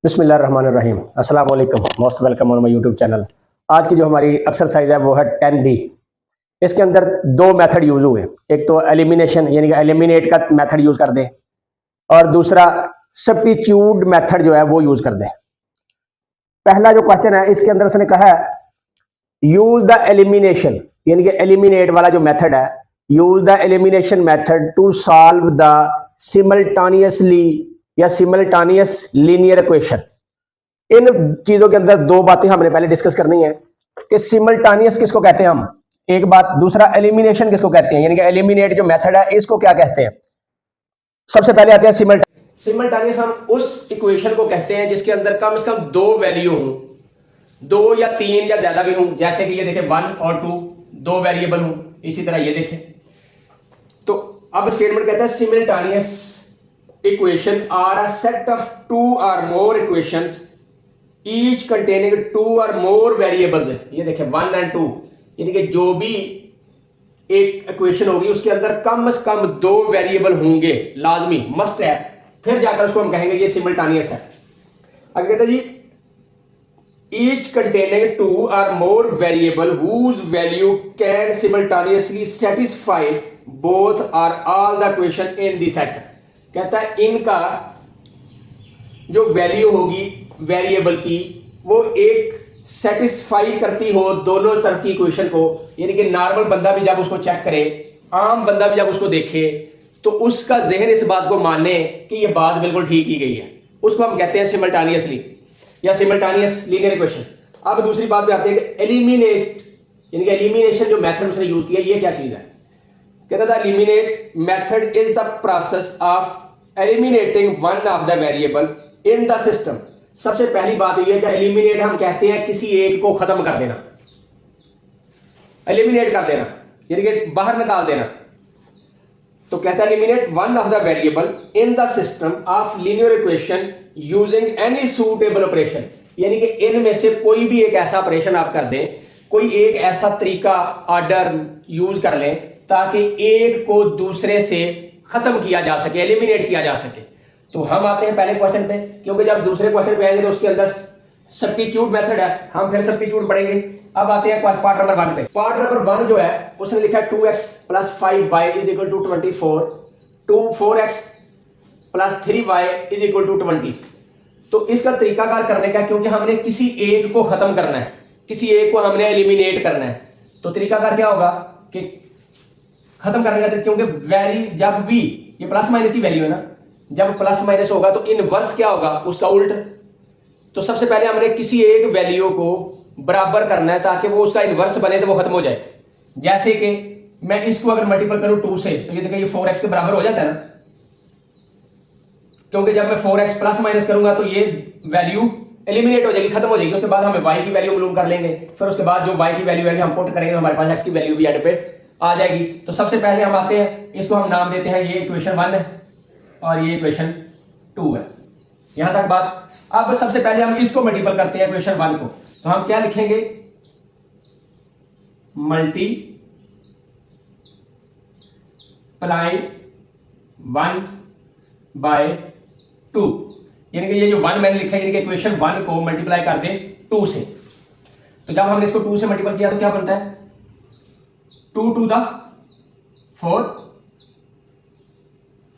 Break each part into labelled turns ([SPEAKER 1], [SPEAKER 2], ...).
[SPEAKER 1] बिस्मिल्लाहिर्रहमानिर्रहीम। अस्सलाम वालेकुम, most welcome on my YouTube channel. आज की जो हमारी एक्सरसाइज है वो है 10B। इसके अंदर दो मेथड यूज हुए, एक तो एलिमिनेशन यानी कि एलिमिनेट का मेथड यूज कर दें और दूसरा सब्स्टिट्यूट मेथड जो है वो यूज कर दें। पहला जो क्वेश्चन है इसके अंदर उसने कहा है यूज द एलिमिनेशन यानी कि एलिमिनेट वाला जो मेथड है, use the elimination method to solve the simultaneously या सिमल्टानियस लीनियर इक्वेशन। इन चीजों के अंदर दो बातें हमने पहले डिस्कस करनी है कि सिमल्टानियस किसको कहते हैं हम, एक बात, दूसरा एलिमिनेशन किसको कहते हैं यानी कि एलिमिनेट जो मेथड है इसको क्या कहते हैं। सबसे पहले आते हैं सिमल्टानियस। हम उस इक्वेशन को कहते हैं जिसके अंदर कम से कम दो वैल्यू हो, दो या तीन या ज्यादा भी हों, जैसे कि ये देखें 1 और 2 दो वेरिएबल हों। इसी तरह ये देखें तो अब स्टेटमेंट कहता है सिमल्टानियस equation are a set of two or more equations each containing two or more variables। ये देखें 1 और 2 यानी कि जो भी एक इक्वेशन होगी उसके अंदर कम से कम दो वेरिएबल होंगे, लाजमी मस्ट है, फिर जाकर उसको हम कहेंगे ये सिमल्टानियस है। आगे कहते हैं जी each containing two or more variable whose value can simultaneously satisfy both or all the equation in the set। कहता है इनका जो वैल्यू होगी वेरिएबल की वो एक सेटिस्फाई करती हो दोनों तरफ की इक्वेशन को, यानी कि नॉर्मल बंदा भी जब उसको चेक करे, आम बंदा भी जब उसको देखे तो उसका जहन इस बात को माने कि ये बात बिल्कुल ठीक की गई है, उसको हम कहते हैं सिमल्टानियसली या सिमल्टानियस लीनियर इक्वेशन। अब दूसरी बात पे आते हैं कि एलिमिनेट यानी कि एलिमिनेशन जो मेथड उसने यूज किया ये क्या चीज है। कहता था eliminate method is the process of eliminating one of the variable in the system. सबसे पहली बात यह है कि एलिमिनेट हम कहते हैं किसी एक को खत्म कर देना, एलिमिनेट कर देना यानी कि बाहर निकाल देना। तो कहता है eliminate one of the variable in the system of linear equation using any suitable operation, यानी कि इनमें से कोई भी एक ऐसा ऑपरेशन आप कर दें, कोई एक ऐसा तरीका ऑर्डर यूज कर लें ताकि एक को दूसरे से खत्म किया जा सके, एलिमिनेट किया जा सके। तो हम आते हैं पहले क्वेश्चन पे, क्योंकि जब दूसरे क्वेश्चन पे आएंगे तो उसके अंदर सब्स्टिट्यूट मेथड है, हम फिर सब्स्टिट्यूट पढ़ेंगे। अब आते हैं पार्ट नंबर 1 पे। पार्ट नंबर 1 जो है उसने लिखा है 2x + 5y = 24, 4x + 3y = 20। तो इसका तरीकाकार करने का, क्योंकि हमने किसी एक को खत्म करना है, किसी एक को हमने एलिमिनेट करना है, तो तरीकाकार क्या होगा कि खत्म करने का, क्योंकि वैल्यू जब भी ये प्लस माइनस की वैल्यू है ना, जब प्लस माइनस होगा तो इनवर्स क्या होगा उसका उल्ट। तो सबसे पहले हमने किसी एक वैल्यू को बराबर करना है ताकि वो उसका इनवर्स बने तो वो खत्म हो जाए। जैसे कि मैं इसको अगर मल्टीपल करूं 2 से तो ये देखिए ये 4x के बराबर हो जाता है ना, क्योंकि जब मैं 4x प्लस माइनस करूंगा तो ये वैल्यू एलिमिनेट हो जाएगी, खत्म हो जाएगी। उसके बाद हमें y की वैल्यू मालूम कर लेंगे, फिर उसके बाद जो y की वैल्यू है हम पुट करेंगे तो हमारे पास x की वैल्यू भी एंड पे आ जाएगी। तो सबसे पहले हम आते हैं, इसको हम नाम देते हैं, ये इक्वेशन 1 है और ये इक्वेशन 2 है, यहां तक बात। अब सबसे पहले हम इसको मल्टीपल करते हैं इक्वेशन 1 को, तो हम क्या लिखेंगे, मल्टीप्लाई 1/2, यानी कि ये जो 1 मैंने लिखा है यानी कि इक्वेशन 1 को मल्टीप्लाई कर दे 2 से। तो जब हमने इसको 2 से मल्टीपल किया तो क्या बनता है, 2 to the 4,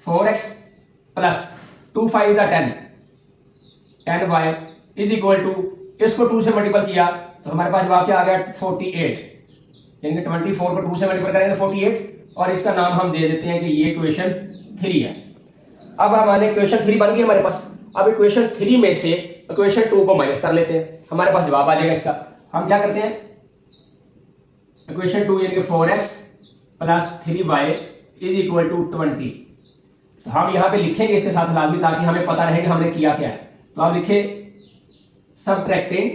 [SPEAKER 1] 4x + 2 5 the 10, 10y = इसको 2 से मल्टीपल किया तो हमारे पास जवाब क्या आ गया 48, यानी कि 24 को 2 से मल्टीपल करेंगे तो 48, और इसका नाम हम दे देते हैं कि ये इक्वेशन 3 है। अब हमारे इक्वेशन 3 बन गई हमारे पास। अब इक्वेशन 3 में से इक्वेशन 2 को माइनस कर लेते हैं, हमारे पास जवाब आ जाएगा इसका। हम क्या करते हैं, इक्वेशन 2 यानी कि 4x + 3y = 20। तो हम यहां पे लिखेंगे इसके साथ लाजमी, ताकि हमें पता रहे कि हमने किया क्या है। तो आप लिखे सब्ट्रैक्टिंग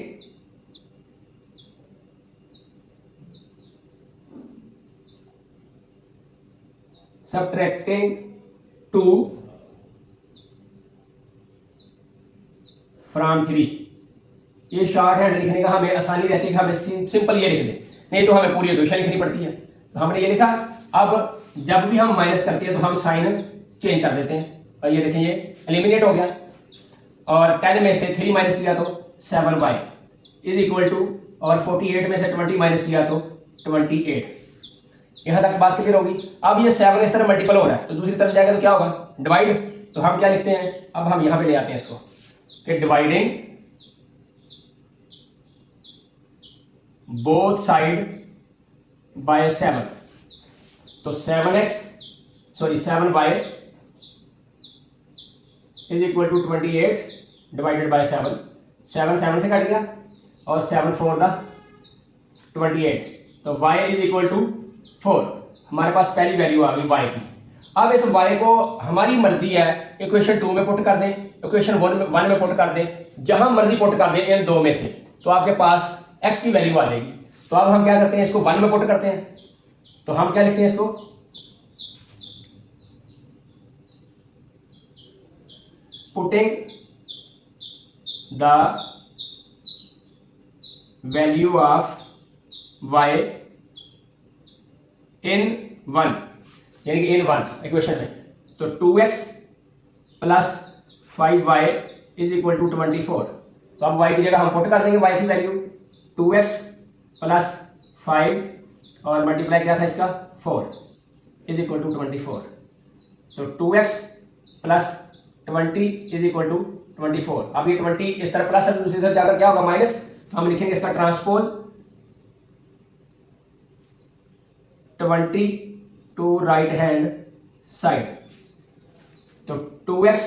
[SPEAKER 1] 2 फ्रॉम 3। ये शॉर्ट हैंड लिखने का हमें आसानी रहती है कि हमें सिंपल ये लिख दें, नहीं तो हमें पूरी इक्वेशन लिखनी पड़ती है। तो हमने ये लिखा। अब जब भी हम माइनस करते हैं तो हम साइन चेंज कर देते हैं, और ये देखें ये एलिमिनेट हो गया। और 10 में से 3 माइनस किया तो 7y इज इक्वल टू, और 48 में से 20 माइनस किया तो 28। यहाँ तक बात क्लियर होगी। अब ये 7 इस तरह मल्टीपल हो रहा है तो दूसरी तरफ जाएगा तो क्या होगा, डिवाइड। तो हम क्या लिखते हैं, अब हम यहाँ पे ले आते हैं इसको कि डिवाइडिंग बोथ साइड बाय 7। तो 7y is equal to 28 divided by 7। 7 से कट गया और 7 4 द 28, तो y इज इक्वल टू 4। हमारे पास पहली वैल्यू आ गई y की। अब इस y को हमारी मर्जी है इक्वेशन 2 में पुट कर दें, इक्वेशन 1 में पुट कर दें, जहां मर्जी पुट कर दें इन दो में से, तो आपके पास x की वैल्यू आ जाएगी। तो अब हम क्या करते हैं, इसको 1 में पुट करते हैं। तो हम क्या लिखते हैं इसको, putting the value of y in 1, यानी कि इन 1 इक्वेशन में। तो 2x plus 5y is equal to 24। तो अब y की जगह हम पुट कर देंगे y की वैल्यू 2x प्लस 5 और मल्टीप्लाई क्या था इसका 4 इज इक्वल टू 24। तो 2x plus 20 is equal to 24। अब ये 20 इस तरह प्लस है, दूसरी तरफ जाकर क्या होगा माइनस। तो हम लिखेंगे इसका transpose 20 to right hand side. तो 2x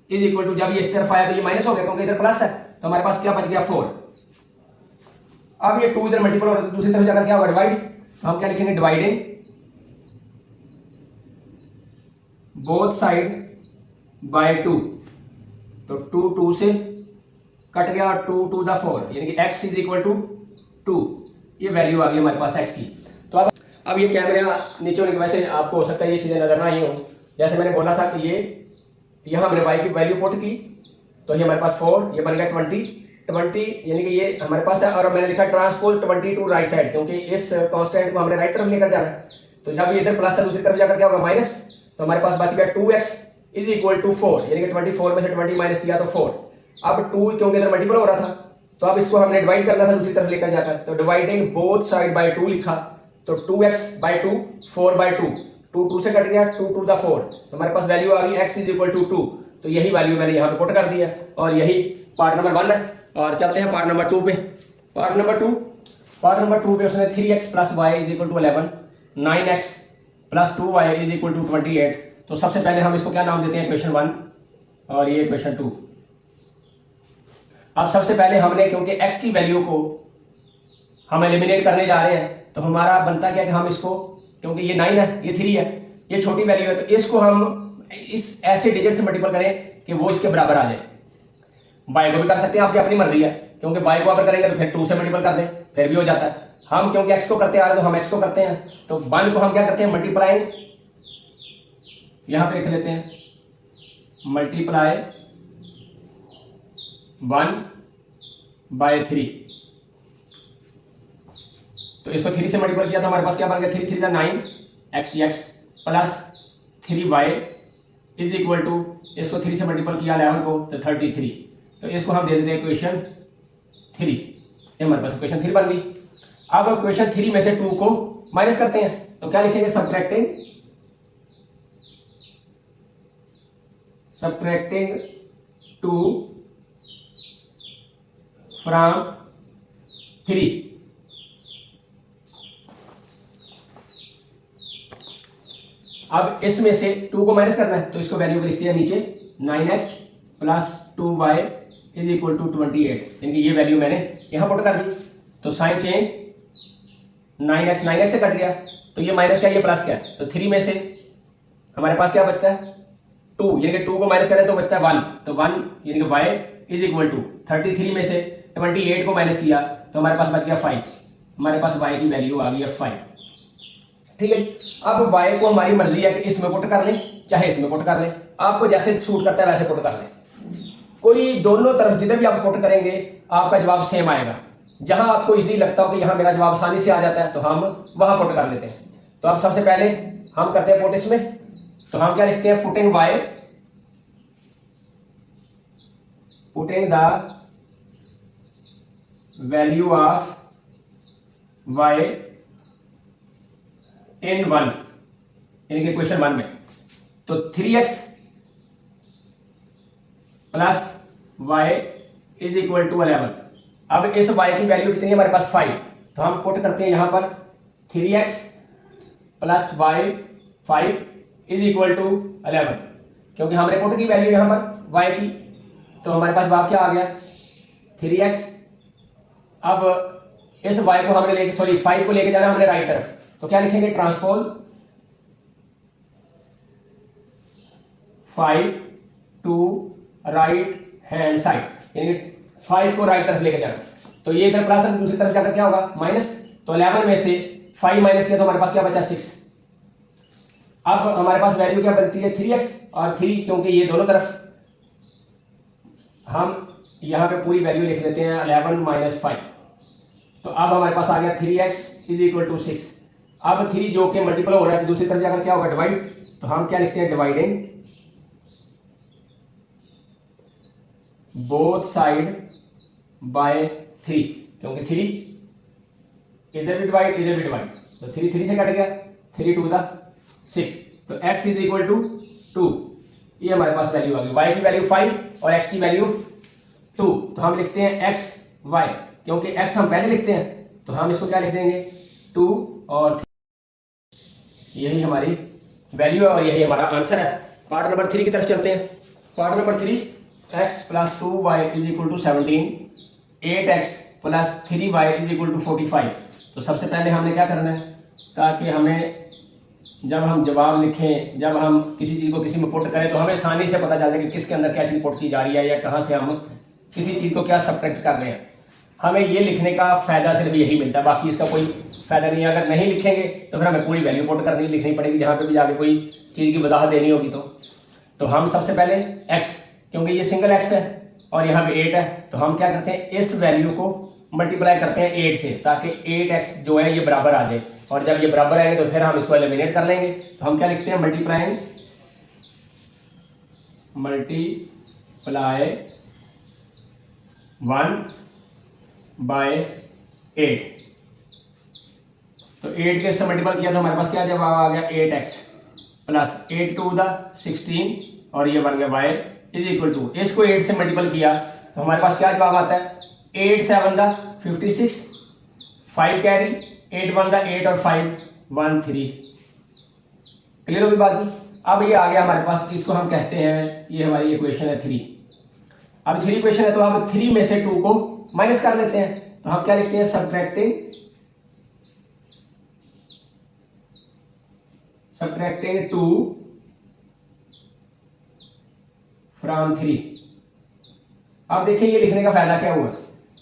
[SPEAKER 1] इज इक्वल टू, जब ये इस तरफ आया तो ये माइनस हो गया क्योंकि इधर प्लस है, तो हमारे पास क्या बच गया 4। अब ये 2 इधर मल्टीपल हो रहा है तो दूसरी तरफ जाकर क्या होगा डिवाइड। तो हम क्या लिखेंगे, डिवाइडिंग बोथ साइड बाय 2। तो 2 2 से कट गया और 2 टू द 4, यानी कि x इज इक्वल टू 2। ये वैल्यू आ गई हमारे पास x की। तो अब ये कैमरा नीचे होने की वजह से आपको हो सकता है ये चीज़ें नजर ना आई हो। जैसे मैंने बोला था कि ये यहाँ हमने y की वैल्यू पुट की, तो ये हमारे पास 4, ये बन गया 20 यानी कि ये हमारे पास है। और मैंने लिखा ट्रांसपोज 20 टू राइट साइड, क्योंकि इस कांस्टेंट को हमने राइट तरफ लेकर जाना है। तो जब ये इधर प्लस है दूसरी तरफ जाकर क्या होगा माइनस। तो हमारे पास बच गया 2x इज इक्वल टू 4, यानी कि 24 में से 20 माइनस किया तो 4। अब 2 क्योंकि इधर मल्टीपल हो रहा था तो अब इसको हमने डिवाइड करना था दूसरी तरफ लेकर जाकर। तो डिवाइडिंग बोथ साइड बाय 2 लिखा। तो 2x बाय 2 4 बाय 2, 2 2 से कट गया, 2 टू द 4। तो हमारे पास वैल्यू आ गई x इज इक्वल टू 2। तो यही वैल्यू मैंने यहाँ पे पुट कर दिया और यही पार्ट नंबर 1 है। और चलते हैं पार्ट नंबर 2 पे। पार्ट नंबर 2 पे उसने 3x plus y is equal to 11, 9x plus 2y is equal to 28। तो सबसे पहले हम इसको क्या नाम देते हैं, इक्वेशन 1 और ये इक्वेशन 2। अब सबसे पहले हमने, क्योंकि x की वैल्यू को हम एलिमिनेट करने जा रहे हैं, तो हमारा बनता क्या कि हम इसको, क्योंकि ये 9 है ये 3 है, ये छोटी वैल्यू है, तो इसको हम इस ऐसे डिजिट से मल्टीपल करें कि वो इसके बराबर आ जाए। y को भी कर सकते हैं, आपकी अपनी मर्जी है, क्योंकि y को अगर करेंगे तो फिर 2 से मल्टीपल कर दें फिर भी हो जाता है। हम क्योंकि x को करते आ रहे हैं तो हम x को करते हैं। तो 1 को हम क्या करते हैं, मल्टीप्लाई, यहां पे लिख लेते हैं मल्टीप्लाई 1 बाय 3। तो इसको 3 से मल्टीप्लाई किया तो हमारे पास क्या बन गया, 3 3 9 x dx plus 3y is equal to, इसको 3 से मल्टीपल किया 11 को तो 33। तो इसको हम दे देते हैं इक्वेशन 3। ये हमारे पास इक्वेशन 3 बन गई। अब इक्वेशन 3 में से 2 को माइनस करते हैं तो क्या लिखेंगे, सब्ट्रैक्टिंग 2 फ्रॉम 3। अब इसमें से 2 को माइनस करना है तो इसको वैल्यू को लिखते हैं नीचे 9x plus 2y is equal to 28, यानी कि ये वैल्यू मैंने यहाँ पुट कर दी। तो साइन चेंज 9x से कट गया, तो ये माइनस क्या ये प्लस क्या, तो 3 में से हमारे पास क्या बचता है 2, यानी कि 2 को माइनस करें तो बचता है 1। तो 1 यानी कि y इज इक्वल टू 33 में से 28 को माइनस किया तो हमारे पास बच गया 5। हमारे पास y की वैल्यू आ गई है 5। ठीक है, अब y को हमारी मर्जी है कि इसमें पुट कर लें चाहे इसमें पुट कर लें, आपको जैसे सूट करता है वैसे पुट कर लें। कोई दोनों तरफ जिधर भी आप पुट करेंगे आपका जवाब सेम आएगा। जहां आपको इजी लगता हो कि यहां मेरा जवाब आसानी से आ जाता है तो हम वहां पुट कर लेते हैं। तो अब सबसे पहले हम करते हैं पुट इसमें। तो हम क्या लिखते हैं, putting y putting the value of y in 1 यानी कि क्वेश्चन 1 में, तो 3x plus y is equal to 11। अब इस y की वैल्यू कितनी है हमारे पास 5, तो हम पुट करते हैं यहां पर 3x plus y 5 is equal to 11, क्योंकि हमने पुट की वैल्यू यहां पर y की, तो हमारे पास जवाब क्या आ गया 3x। अब इस y को हमने लेके 5 को लेके जाना हमने राइट तरफ, तो क्या लिखेंगे transpose 5 to right hand side, यानी 5 को राइट तरफ लेके जाना, तो ये इधर प्लस है, दूसरी तरफ जाकर क्या होगा माइनस, तो 11 में से 5 माइनस किया तो हमारे पास क्या बचा 6। अब हमारे पास वैल्यू क्या बनती है 3x और 3, क्योंकि ये दोनों तरफ हम यहां पे पूरी वैल्यू लिख लेते हैं 11 माइनस 5, तो अब हमारे पास आ गया 3x इज इक्वल टू 6। अब 3 जो कि मल्टीपल हो रहा है तो दूसरी तरफ जाकर क्या होगा डिवाइड, तो हम क्या लिखते हैं डिवाइडिंग बोथ साइड बाय 3, क्योंकि 3 इधर भी डिवाइड इधर भी डिवाइड, तो 3 3 से कट गया, 3 टू द 6, तो x इज इक्वल टू 2। ये हमारे पास वैल्यू आ गई, y की वैल्यू 5 और x की वैल्यू 2, तो हम लिखते हैं x y, क्योंकि x हम पहले लिखते हैं तो हम इसको क्या लिख देंगे 2 और 3, यही हमारी वैल्यू है और यही हमारा आंसर है। पार्ट नंबर 3 की तरफ चलते हैं। Part number 3, x plus 2y is equal to 17, 8x plus 3y is equal to 45। तो सबसे पहले हमने क्या करना है, ताकि हमें जब हम जवाब लिखें, जब हम किसी चीज़ को किसी में पुट करें तो हमें आसानी से पता चल जाए कि किसके अंदर क्या चीज़ पुट की जा रही है या कहाँ से हम किसी चीज़ को क्या सब्ट्रैक्ट कर रहे हैं। हमें ये लिखने का फ़ायदा सिर्फ यही मिलता है, बाकी इसका कोई फ़ायदा नहीं है। अगर नहीं लिखेंगे तो फिर हमें पूरी वैल्यू पुट करनी लिखनी पड़ेगी, जहाँ पे भी जाके कोई चीज़ की वजाहत देनी होगी। तो हम सबसे पहले x, क्योंकि ये सिंगल x है और यहाँ पे 8 है, तो हम क्या करते हैं इस वैल्यू को मल्टीप्लाई करते हैं 8 से, ताकि 8x जो है ये बराबर आ जाए, और जब ये बराबर आएंगे तो फिर हम इसको एलिमिनेट कर लेंगे। तो हम क्या लिखते हैं मल्टीप्लाई 1 बाय 8, तो 8 के इससे मल्टीपल किया तो हमारे पास क्या जवाब आ गया 8x प्लस 8 टू द 16 और ये बन गया y इज इक्वल टू, इसको 8 से मल्टीपल किया तो हमारे पास क्या जवाब आता है 8 7 द 56, 5 कैरी, 8 1 द 8 और 5 1 3। क्लियर होगी बात जी। अब ये आ गया हमारे पास, इसको हम कहते हैं, ये हमारी इक्वेशन है 3। अब 3 इक्वेशन है तो अब 3 में से 2 को माइनस कर लेते हैं, तो हम क्या लिखते हैं सब्ट्रैक्टिंग 2 फ्रॉम 3। अब देखिए ये लिखने का फायदा क्या हुआ,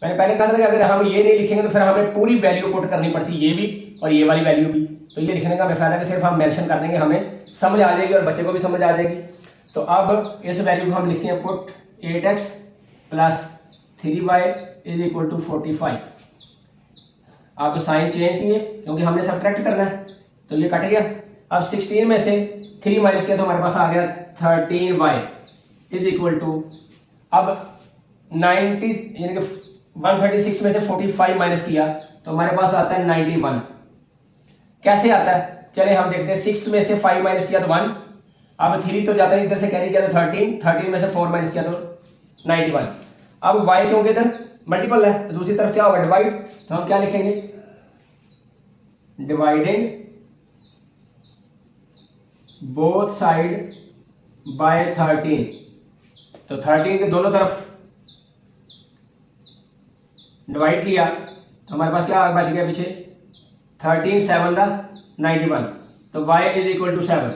[SPEAKER 1] मैंने पहले कहा था कि अगर हम ये नहीं लिखेंगे तो फिर हमें पूरी वैल्यू पुट करनी पड़ती, ये भी और ये वाली वैल्यू भी। तो ये लिखने का हमें फायदा कि सिर्फ हम मेंशन कर देंगे, हमें समझ आ जाएगी और बच्चे को भी समझ आ जाएगी। तो अब इस वैल्यू को हम लिखते हैं put 8x plus 3y is equal to 45। आप साइन चेंज किए क्योंकि हमने सब्ट्रैक्ट करना है, तो ये कट गया। अब 16 में से 3 माइनस किया तो हमारे पास आ गया 13y इज इक्वल टू, अब 90 यानी कि 136 में से 45 माइनस किया तो हमारे पास आता है 91। कैसे आता है चले हम देखते हैं। 6 में से 5 माइनस किया तो 1, अब 3 तो जाता नहीं, इधर से कैरी किया तो 13 में से 4 माइनस किया तो 91। अब y क्योंकि इधर मल्टीपल है तो दूसरी तरफ क्या होगा डिवाइड, तो हम क्या लिखेंगे डिवाइडिंग बोथ साइड बाय 13, तो 13 के दोनों तरफ डिवाइड किया तो हमारे पास क्या बच गया पीछे 13 7 द 91, तो y इज इक्वल टू 7।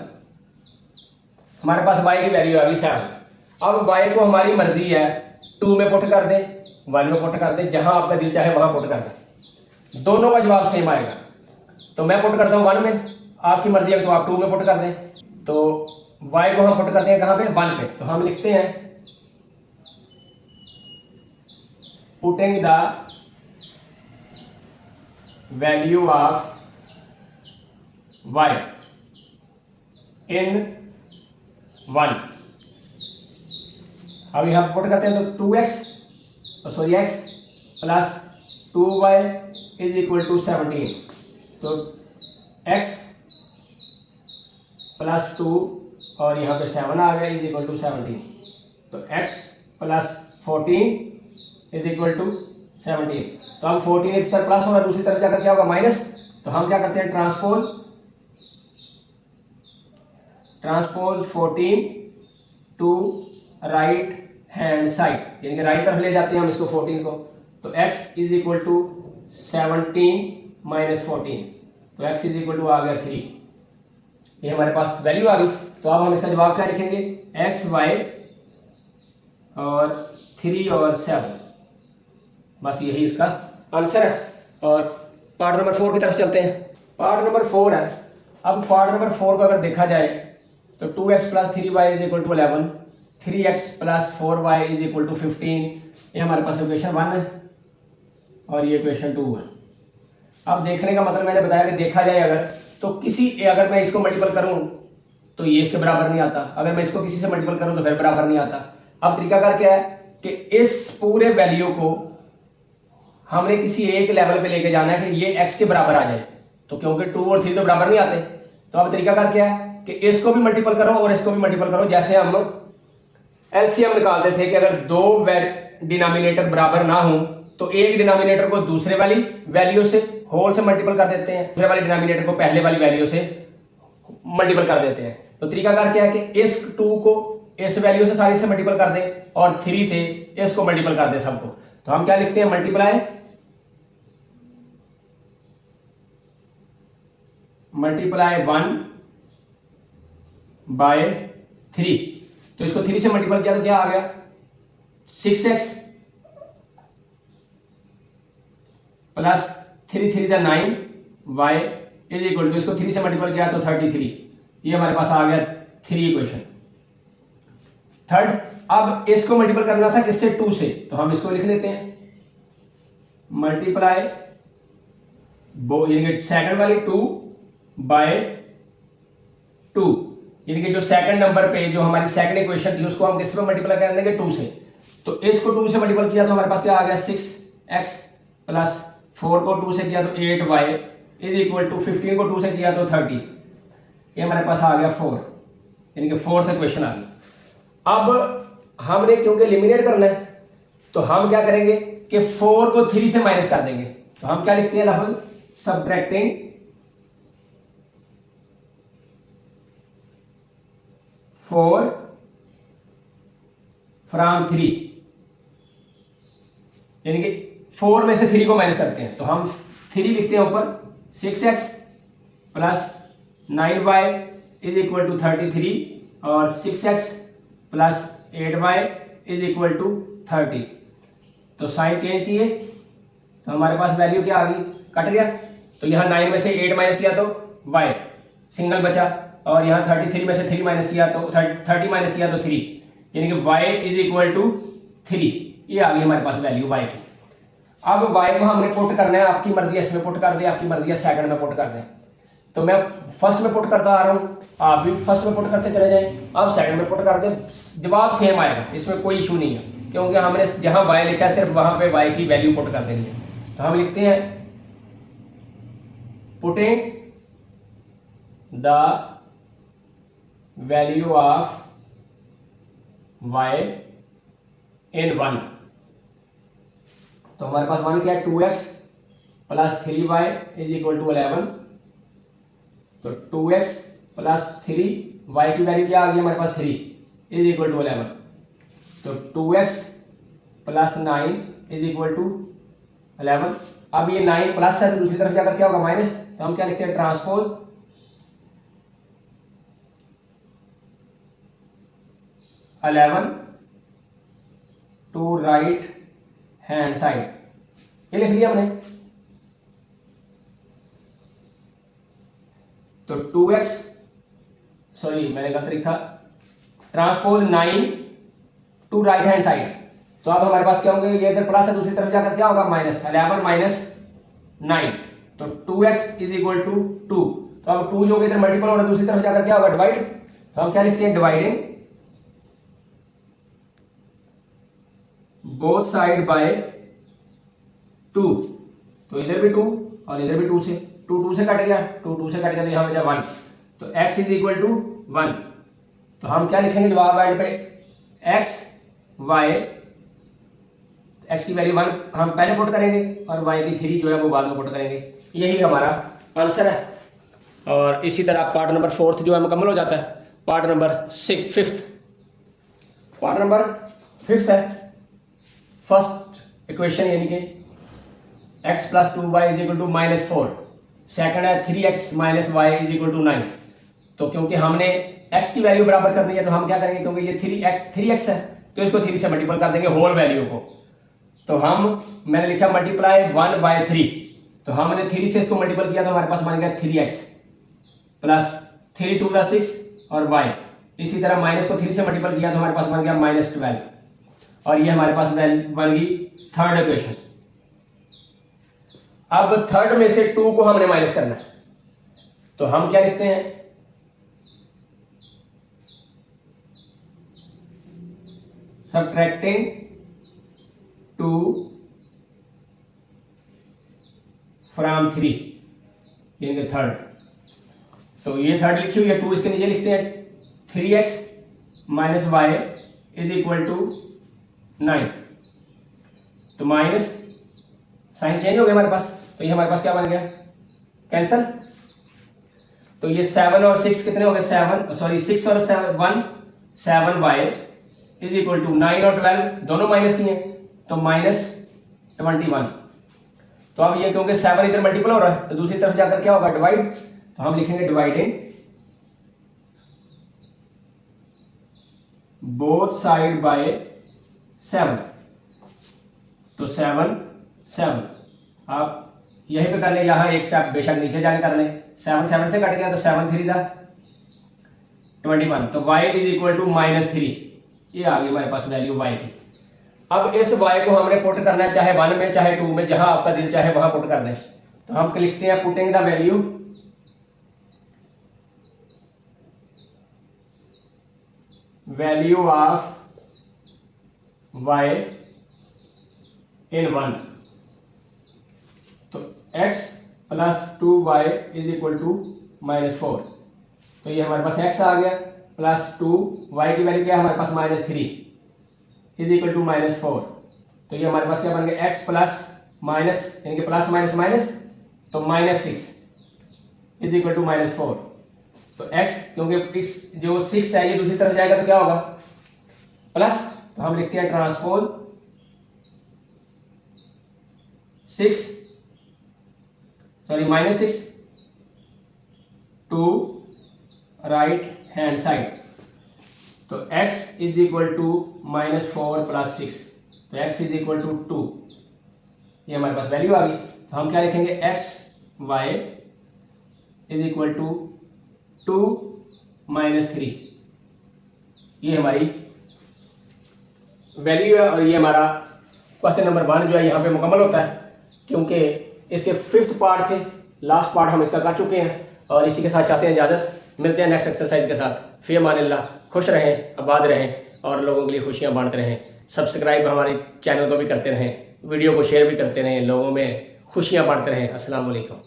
[SPEAKER 1] हमारे पास y की वैल्यू आ गई 7। अब y को हमारी मर्जी है 2 में पुट कर दें, 1 में पुट कर दें, जहां आपका दिल चाहे वहां पुट कर दें, दोनों का जवाब सेम आएगा। तो मैं पुट करता हूँ 1 में, आपकी मर्जी है तो आप 2 में पुट कर दें। तो y को हम पुट करते हैं कहां पे 1 पे, तो हम लिखते हैं putting the value of y in 1। अब यहाँ पुट करते हैं तो 2x x plus 2y is equal to 17। तो x प्लस 2 और यहाँ पे 7 आ गया इज इक्वल टू 17। तो x plus 14 is equal to 17। तो अब 14 एक तरफ प्लस होगा, दूसरी तरफ जाकर क्या होगा माइनस। तो हम क्या करते हैं transpose 14 to right hand side, यानी कि राइट तरफ ले जाते हैं हम इसको 14 को। तो x is equal to 17 minus 14, तो x इज इक्वल टू आ गया 3। ये हमारे पास वैल्यू आ गई। तो अब हम इसका जवाब क्या लिखेंगे, x y और 3 और 7, बस यही इसका आंसर है। और पार्ट नंबर 4 की तरफ चलते हैं। पार्ट नंबर 4 है। अब पार्ट नंबर 4 को अगर देखा जाए तो 2x plus 3y is equal to 11, 3x plus 4y is equal to 15। ये हमारे पास इक्वेशन 1 है और ये इक्वेशन 2 है। अब देखने का मतलब मैंने बताया कि देखा जाए अगर मैं इसको मल्टीपल करूं तो ये इसके बराबर नहीं आता, अगर मैं इसको किसी से मल्टीपल करूं तो फिर बराबर नहीं आता। अब तरीकाकार क्या है कि इस पूरे वैल्यू को हमने किसी एक लेवल पे लेके जाना है कि ये x के बराबर आ जाए। तो क्योंकि 2 और 3 तो बराबर नहीं आते, तो अब तरीकाकार क्या है कि इसको भी मल्टीपल करो और इसको भी मल्टीपल करो। जैसे हम एलसीएम निकालते थे कि अगर दो डिनोमिनेटर बराबर ना हो तो एक डिनोमिनेटर को दूसरे वाली वैल्यू से होल से मल्टीपल कर देते हैं, दूसरे वाले डिनोमिनेटर को पहले वाली वैल्यू से मल्टीपल कर देते हैं। तो तरीकाकार क्या है कि इस 2 को इस वैल्यू से सारी से मल्टीपल कर दें और 3 से इसको मल्टीपल कर दें सबको। तो हम क्या लिखते हैं मल्टीप्लाई 1 बाय 3। तो इसको 3 से मल्टीपल किया तो क्या आ गया 6x plus 3 3 9 y is equal to, इसको 3 से मल्टीपल किया तो 33। ये हमारे पास आ गया 3 इक्वेशन। थर्ड, अब इसको मल्टीपल करना था किससे 2 से, तो हम इसको लिख लेते हैं मल्टीप्लाई सेकंड वाली 2 बाय 2, यानी कि जो सेकंड नंबर पे जो हमारी सेकंड इक्वेशन थी उसको हम किससे मल्टीप्लाई कर देंगे 2 से। तो इसको 2 से मल्टीपल किया तो हमारे पास क्या आ गया 6x प्लस 4 को 2 से किया तो 8y इज इक्वल टू 15 को 2 से किया तो 30। ये हमारे पास आ गया 4, यानी कि फोर्थ इक्वेशन आ गई। अब हमने क्योंकि एलिमिनेट करना है तो हम क्या करेंगे कि 4 को 3 से माइनस कर देंगे। तो हम क्या लिखते हैं लफ्ज सब्ट्रैक्टिंग 4 फ्रॉम 3, यानी कि 4 में से 3 को माइनस करते हैं। तो हम 3 लिखते हैं ऊपर 6x plus 9y is equal to 33 और 6x plus 8y is equal to 30। तो साइन चेंज किए तो हमारे पास वैल्यू क्या आ गई, कट गया। तो यहाँ 9 में से 8 माइनस किया तो y सिंगल बचा, और यहाँ 33 में से 3 माइनस किया तो 30 माइनस किया तो 3, यानी कि y इज इक्वल टू 3। ये आ गई हमारे पास वैल्यू y की। अब y को हमने पुट करना है, आपकी मर्जी है इसमें पुट कर दे, आपकी मर्जी है सेकंड में पुट कर दें। तो मैं फर्स्ट में पुट करता आ रहा हूँ, आप भी फर्स्ट में पुट करते चले जाएं। आप सेकंड में पुट कर दें, जवाब सेम आएगा, इसमें कोई इशू नहीं है, क्योंकि हमने जहां y लिखा है सिर्फ वहां पे y की वैल्यू पुट कर देनी है। तो हम लिखते हैं putting the value of y in 1। तो हमारे पास 1 क्या है 2x plus 3y is equal to 11। तो 2x प्लस 3y की वैल्यू क्या आ गई हमारे पास 3 इज इक्वल टू 11। तो 2x plus 9 is equal to 11। अब ये 9 प्लस है तो दूसरी तरफ जाकर क्या होगा माइनस। तो हम क्या लिखते हैं transpose 11 to right hand side, ये लिख लिया हमने। तो 2x सॉरी मैंने गलत लिखा, transpose 9 to right hand side. तो अब हमारे पास क्या होंगे, ये इधर प्लस है दूसरी तरफ जाकर क्या होगा माइनस, 11 माइनस 9। तो 2x इज इक्वल टू 2। तो अब 2 जो इधर मल्टीपल हो रहा है दूसरी तरफ जाकर क्या होगा डिवाइड। तो हम क्या लिखते हैं डिवाइडिंग बोथ साइड बाय 2, तो इधर भी 2 और इधर भी 2 से, 2 से कट गया, 2 से कट गया तो यहाँ बचा 1, तो x इज इक्वल टू 1। तो हम क्या लिखेंगे जवाब एंड पे, x की वैल्यू 1 हम पहले पुट करेंगे और y की 3 जो है वो बाद में पुट करेंगे। यही हमारा आंसर है। और इसी तरह पार्ट नंबर 4 जो है मुकम्मल हो जाता है। Part number 5th, part number 5th है फर्स्ट इक्वेशन यानी कि x + 2y = -4, सेकंड है 3x - y = 9। तो क्योंकि हमने x की वैल्यू बराबर करनी है तो हम क्या करेंगे, क्योंकि ये 3x है तो इसको 3 से मल्टीपल कर देंगे होल वैल्यू को। तो मैंने लिखा मल्टीप्लाई 1/3, तो हमने 3 से इसको मल्टीपल किया तो हमारे पास बन गया 3x प्लस 3 × 2 = 6 और y। इसी तरह माइनस को 3 से मल्टीपल किया तो हमारे पास बन गया -12, और ये हमारे पास बन गई थर्ड इक्वेशन। अब थर्ड में से 2 को हमने माइनस करना है, तो हम क्या लिखते हैं, सबट्रैक्टिंग 2 फ्रॉम 3 यानी कि थर्ड। तो ये थर्ड लिखी हुई है, 2 इसके नीचे लिखते हैं 3x - y = 9। तो माइनस साइन चेंज हो गया हमारे पास, तो ये हमारे पास क्या बन गया, कैंसल। तो ये 7 और 6 कितने हो गए, 6 और 1 7y = 9 और 12 दोनों माइनस किए तो -21। तो अब ये क्योंकि 7 इधर मल्टीपल हो रहा है तो दूसरी तरफ जाकर क्या होगा, डिवाइड। तो हम लिखेंगे डिवाइडिंग बोथ साइड बाय 7, तो 7 आप यहीं पे कर लें, यहाँ एक स्टेप बेशक नीचे जाके कर लें। 7 से कट गया तो 7 × 3 = 21, तो y = -3। ये आ गई हमारे पास वैल्यू y की। अब इस y को हमने पुट करना है, चाहे 1 में चाहे 2 में, जहां आपका दिल चाहे वहां पुट कर दें। तो हम लिखते हैं putting the value of y in 1। तो x + 2y = -4, तो ये हमारे पास x आ गया प्लस 2y की वैल्यू क्या है हमारे पास -3 = -4। तो ये हमारे पास क्या बन गया, x प्लस माइनस यानी कि प्लस माइनस माइनस, तो -6 = -4। तो x क्योंकि जो 6 है ये दूसरी तरफ जाएगा तो क्या होगा, प्लस। तो हम लिखते हैं transpose -6 to right hand side. तो x = -4 + 6, तो x = 2। ये हमारे पास वैल्यू आ गई। तो हम क्या लिखेंगे, x y = 2 - 3। ये हमारी वैल्यू है और ये हमारा क्वेश्चन नंबर 1 जो है यहाँ पे मुकम्मल होता है, क्योंकि इसके 5th पार्ट थे, लास्ट पार्ट हम इसका कर चुके हैं। और इसी के साथ चाहते हैं इजाज़त, मिलते हैं नेक्स्ट एक्सरसाइज के साथ। फ़ी अमानिल्लाह, खुश रहें, आबाद रहें और लोगों के लिए खुशियाँ बांटते रहें। सब्सक्राइब हमारे चैनल को भी करते रहें, वीडियो को शेयर भी करते रहें, लोगों में खुशियाँ बांटते रहें। अस्सलाम वालेकुम।